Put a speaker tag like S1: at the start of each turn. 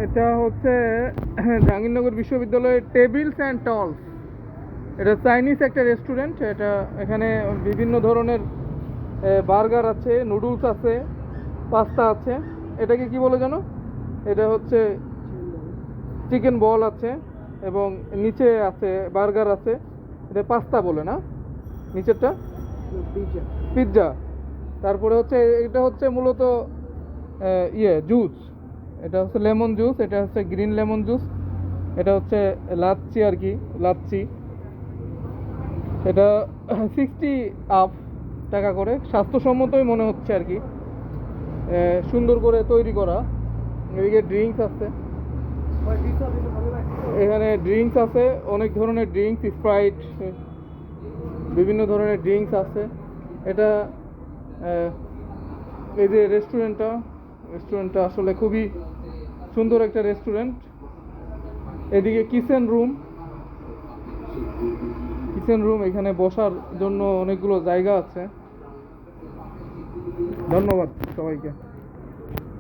S1: এটা হচ্ছে জাহাঙ্গীরনগর বিশ্ববিদ্যালয়ের টেবিলস অ্যান্ড টলস। এটা চাইনিজ একটা রেস্টুরেন্ট। এটা এখানে বিভিন্ন ধরনের বার্গার আছে, নুডলস আছে, পাস্তা আছে। এটাকে কি বলে জানো? এটা হচ্ছে চিকেন বল আছে এবং নিচে আছে বার্গার আছে। এটা পাস্তা বলে না, নিচেরটা পিৎজা। তারপরে হচ্ছে এটা হচ্ছে মূলত জুস। এটা হচ্ছে লেমন জুস, এটা হচ্ছে গ্রিন লেমন জুস, এটা হচ্ছে লাচ্ছি আর কি, লাচ্ছি। এটা 60 টাকা করে, স্বাস্থ্যসম্মতই মনে হচ্ছে আর কি, সুন্দর করে তৈরি করা। এদিকে ড্রিঙ্কস আছে, এখানে ড্রিঙ্কস আছে, অনেক ধরনের ড্রিঙ্কস, স্প্রাইট, বিভিন্ন ধরনের ড্রিঙ্কস আছে। এটা এই যে রেস্টুরেন্টটা আসলে খুবই সুন্দর একটা রেস্টুরেন্ট। এদিকে কিচেন রুম, এখানে বসার জন্য অনেকগুলো জায়গা আছে। ধন্যবাদ সবাইকে।